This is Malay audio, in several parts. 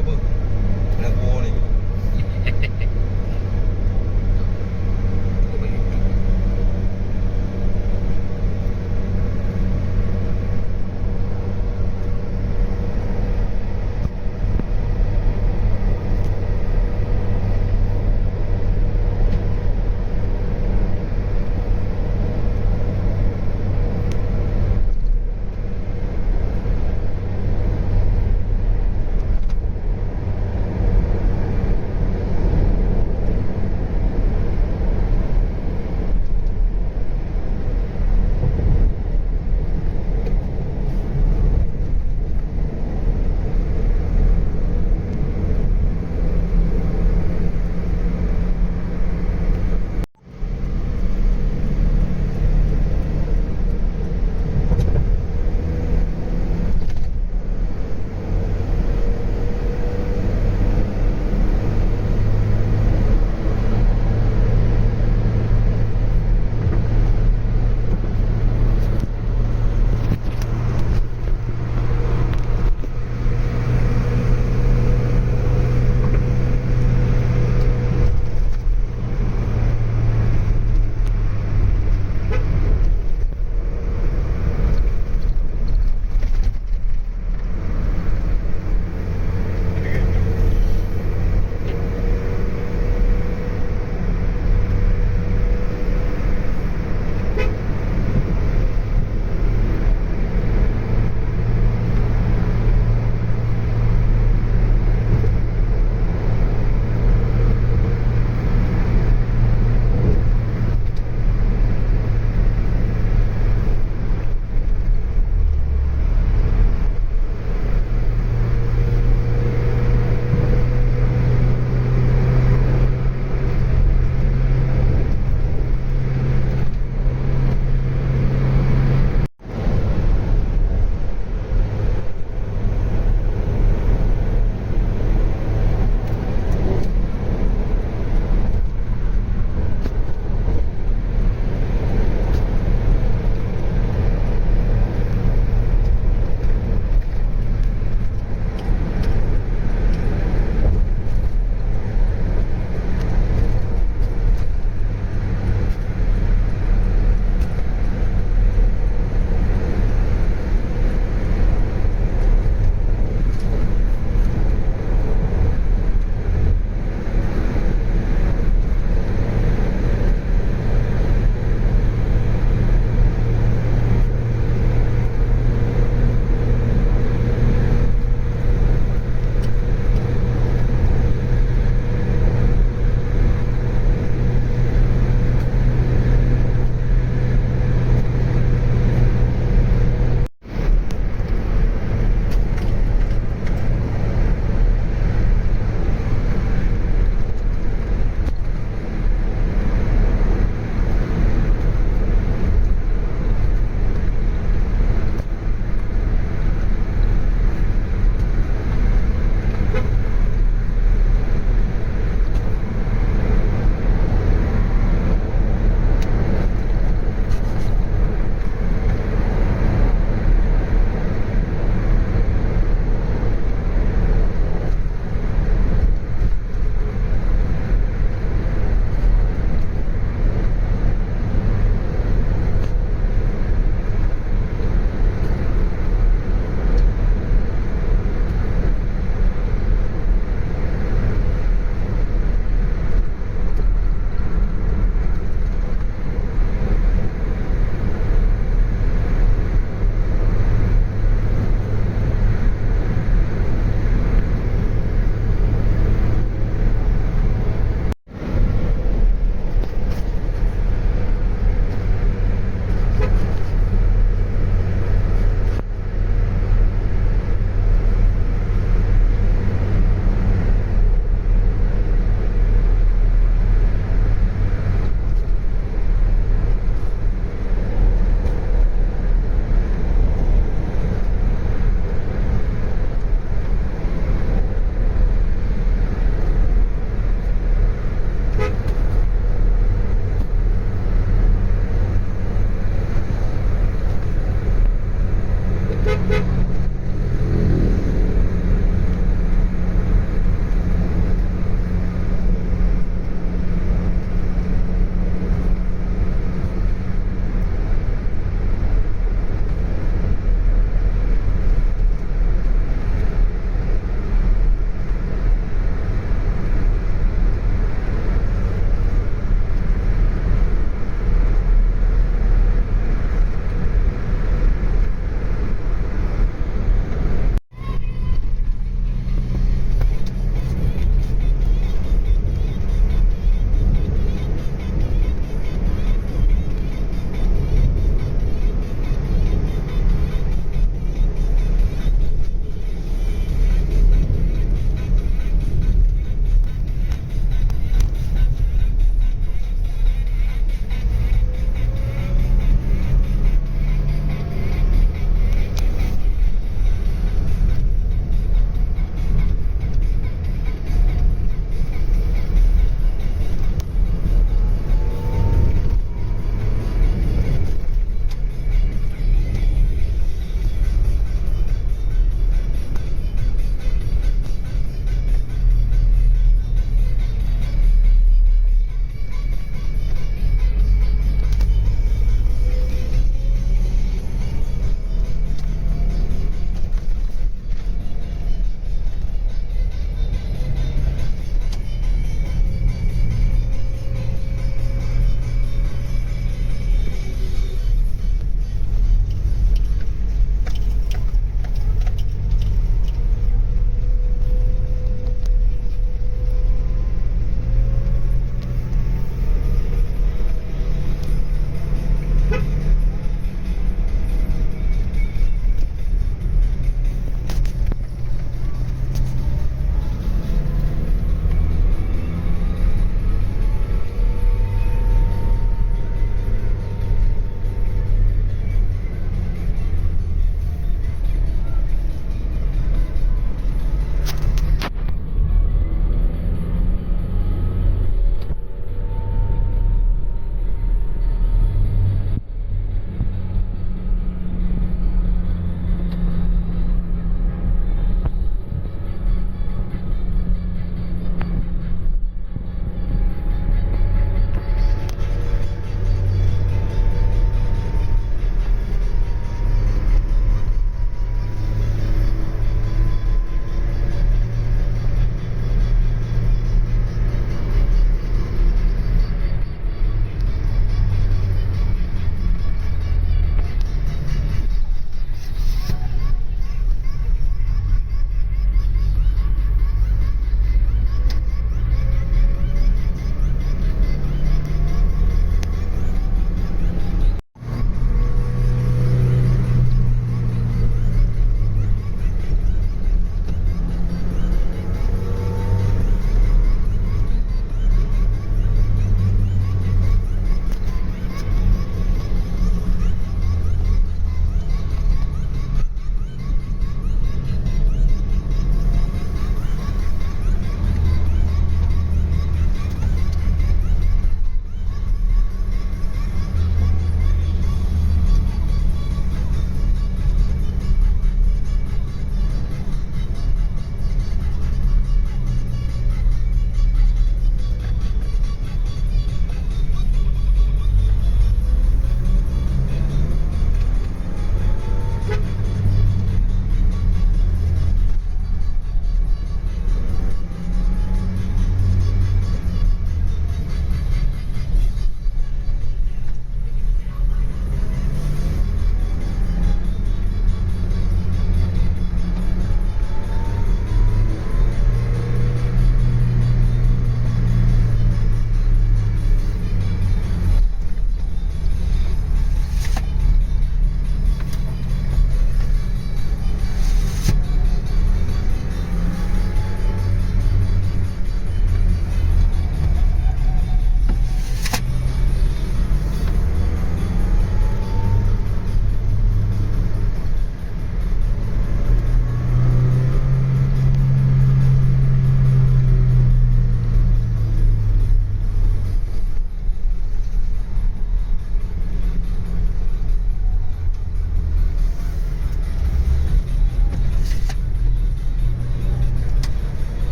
apa? Nak ni. Tengok main YouTube.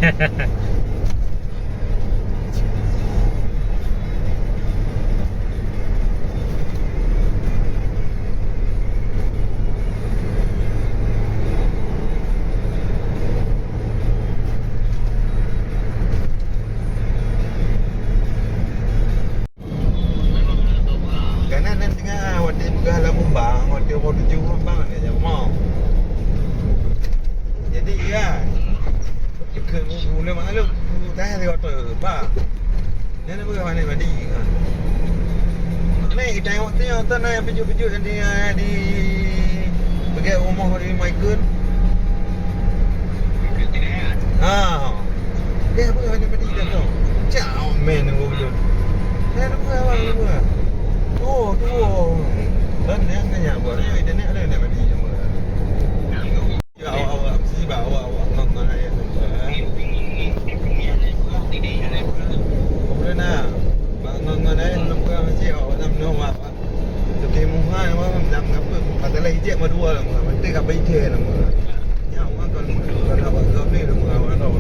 Kanan dan tengah wadah pegah lamun bang, wadah mau tuju bang dia jauh mau. Jadi kan ke mula maklum dah ada wadah bang. Dia nak pergi mana mandi kan. Ni kita tengok tu naik pejuk-pejuk yang di pergi rumah di Michael. Dia apa mana mandi dah tu. Ciao men aku betul. Dia nak pergi apa? Oh tu. Dan yang nanya buat ni dia ni ada nak mandi semua. Ya awak mesti bawa awak nak ayat tu. Boleh nak. Ngon ai nak pergi mesti awak nak minum apa. Tu ke muha apa nak apa. Padahal ijek dua lah. Mesti kat baike lah. Ya awak kalau awak job ni awak tahu.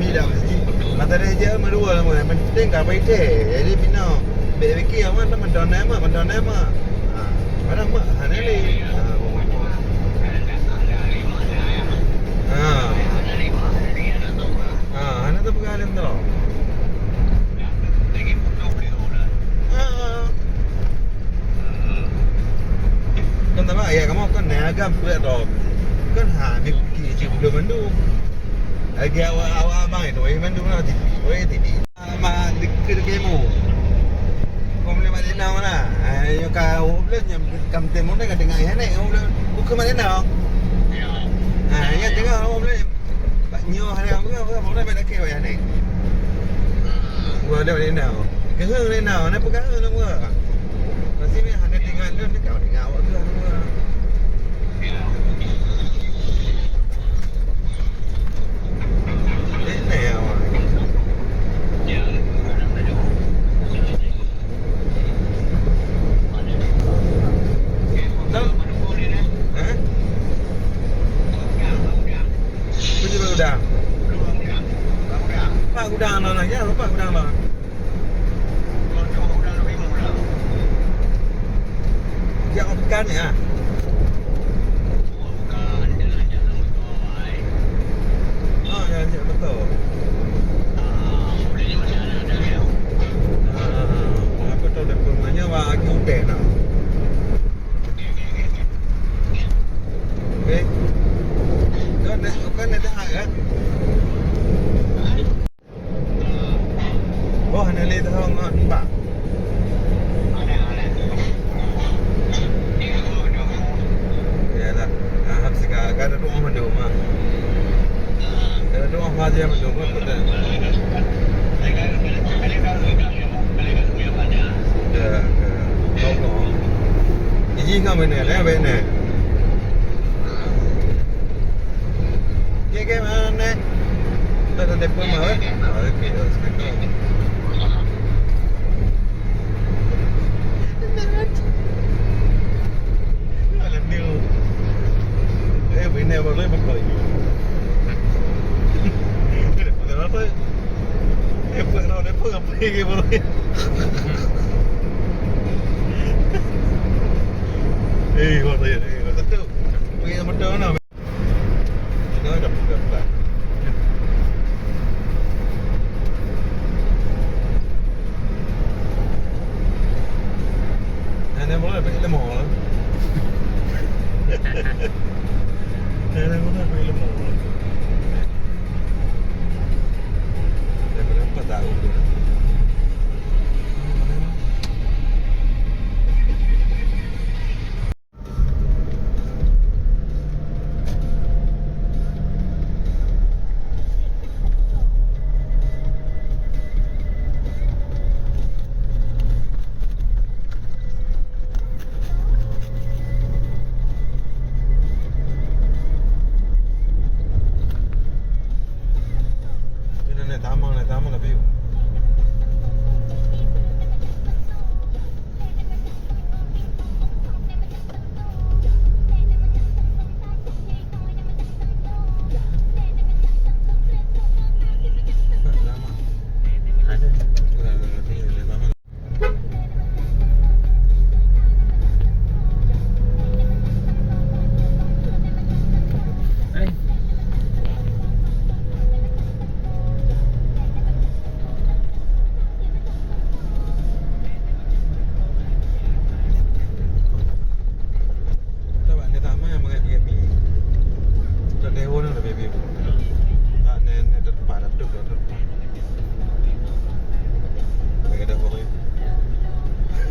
Bila mesti padahal ijek dua lah. Mesti kat baike. Jadi bina BBQ awak nak mendan nama. Mana mak hana ni. Hana tu pengalim tu. Kan tak ya kamu kan nagam kuat dom. Kan BBQ je belum mandu. Lagi awak abang itu mandu nak TV. Ma dekat game boleh balik now lah. Yang kau boleh nyam kamten mana kan dengar ya ni. Boleh buka mana now? Ya dengar boleh. Banyo hari apa boleh balik ke ya ni. Boleh balik now. Keheng ni now, nak pegang semua. Masih ni hanya tinggal dia ni kau dengar awak tu semua. Ni awak. Pak gudang lah ya, pak gudang lah. Dia bukan ya. Oh ya, ya betul. Apa tu depan mana wah aku hotel nak. Okay. Kan ada hak kan? Oh, hana le tahu ngan pak. Ya dah. Hab sekarang ada rumah mandu mah. Ada rumah aja mandu pun betul. Dah. Kau. Ini kau mana le mana? Ke mana? Tak ada depan mah. Okey, sekarang. Bina boleh pakai. Kenapa? Apa apa lagi boleh? Boleh. Kata tu. Pergi benda mana? Ini dah dah. Ana boleh pergi lemah lah. Ana boleh pergi lemah. Dah berapa tahun tu?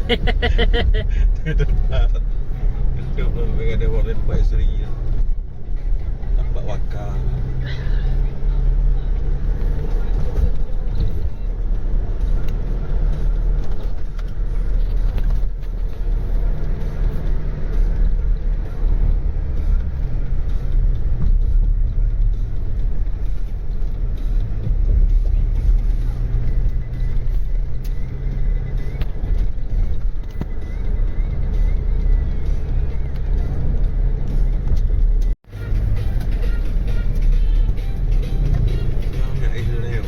Tempat. Coba ada warna Pak Sri. Nampak wakar. Banyak itu ni.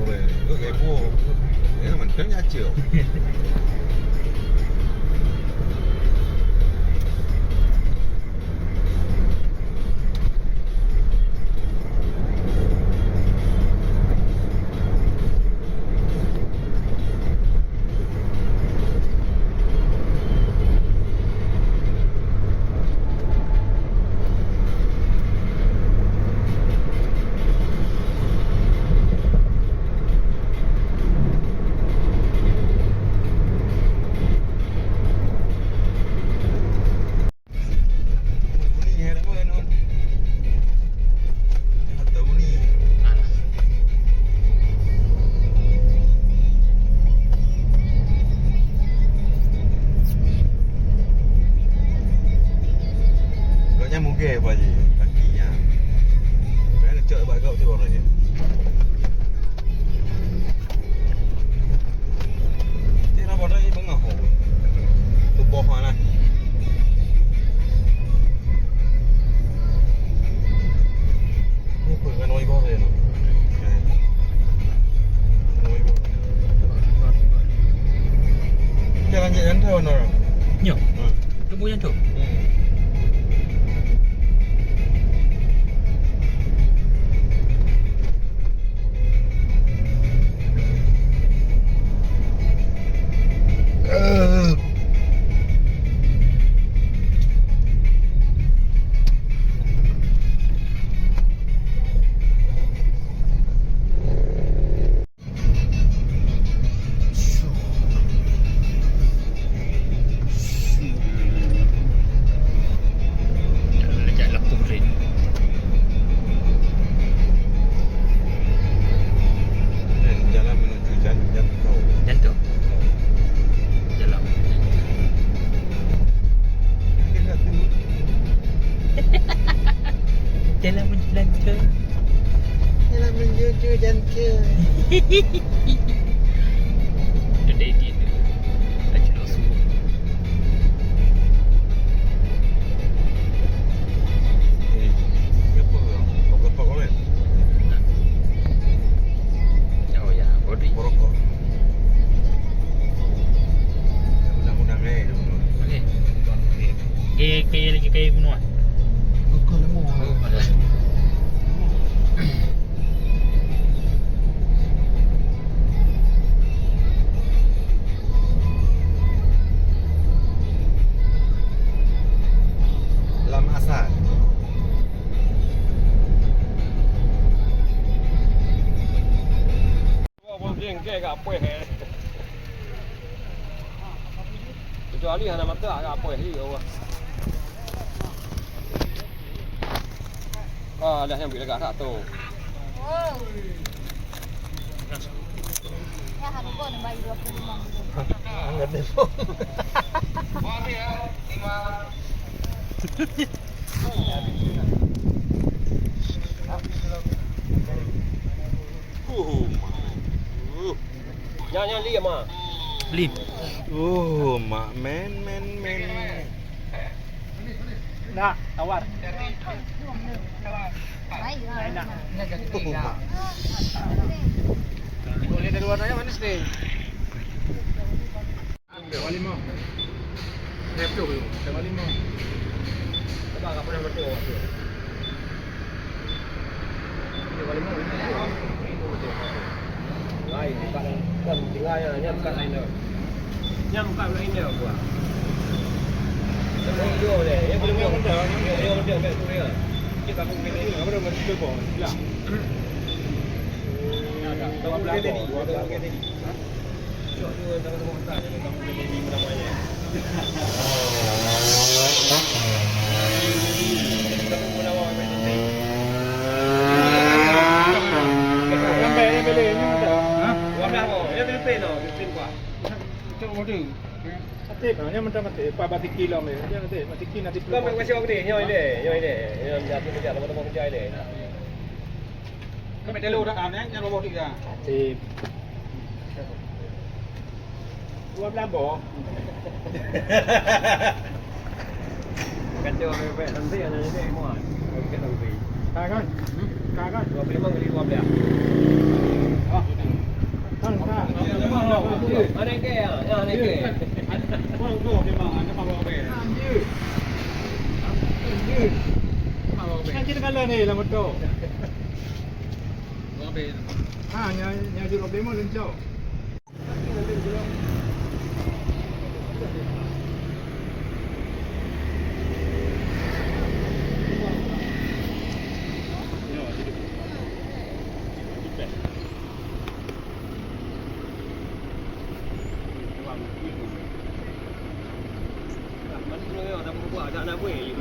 Boleh. Kau kepo. Ini macam nyacil. Mungkin apa je kakinya. Saya nak cak bagau tu orang je. Dia nak buat ni bengah ho. Tu boh mana? Ni pun kan noi bor ni. Noi bor. Jangan jangan tahu orang. Nyo. Tu bukan tu. Dalam menjelajah. Dalam menjujur dan ke. Today dia aja langsung. Berapa korek? Oh ya, body. Merokok. Undang-undang ni. Okey. Kaya lagi kaya bunuh. Kau lemah. Oh, ada. Lam asal. Kecuali hana mata agak apa ya Allah. Ah, dah yang bila kat tu. Oh. Ya, harus pun bayar 25. Angkat telefon. Mari ya, 5 Yang lihat mah. Beli. Oh, mak men. Nak, tawar. Baik lah. Enak. Oh, mak. Boleh dari warnanya manis nih. Wali mau. Repto tu. Wali mau. Sebab tak pernah betul. Dia balik mau ini. Lain bukan tinggal yang bukan lain dah. Yang bukan lain dah gua. Sebab itu deh, yang belum ada, yang ada kat tu dia. Kita pun kena ini, apa nama tu pun. Ya. Ada. Tahu berapa? 2 kali. Sok tu dalam komentar ni kamu kena ini namanya. Yang beli ni ada. Ha? Wadah mo, yang Filipino, Filipino kuah. Cuk model. Sate banyak macam mati. Apa batik kilo ni? Dia nanti mati kilo nanti. Kau main masih waktu ni, nyoi deh. Yang jatuh kerja, teman-teman kerja deh. Kami dah luar kan yang robot tiga. Sip. 12 boh. Kacau sampai nanti ada ni semua. Okey nanti. Kagan. Kagan. 25 kali 12. Oh. Kan kan. Ada ke ya? Ya, ada ke. Orang tu memang ada apa apa. Anjir. Anjir. Kan kita kala ni lah betul. Ha, nya juruk demo lencau. Ada anak buih.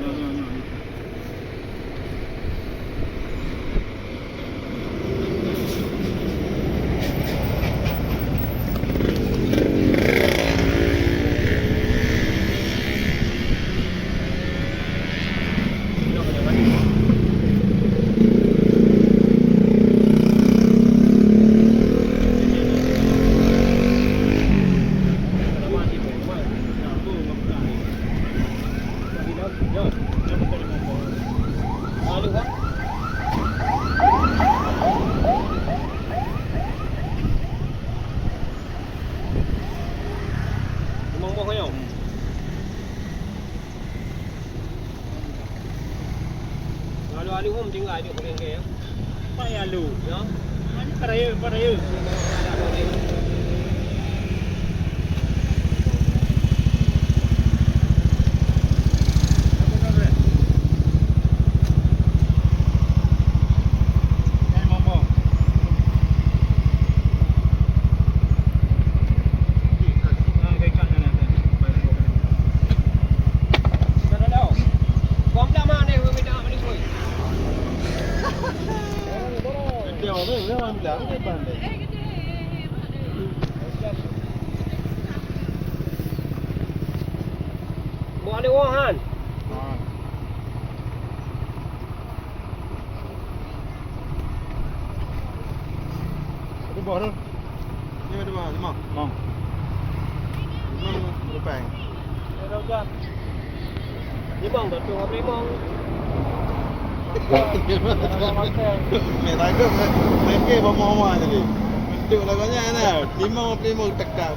Lalu home tinggal dia boleh ke ya? Payah lu. Ya. Mana paraya. Buat ada wahan. Itu baru. Ni ada mana? Lima. Mang. 5 rupiah. Đâu chưa? Limong dah tu, apa limong? Mẹ tay cướp mấy cái bông hoa hoa này chịu là có nhà này 5 tekak.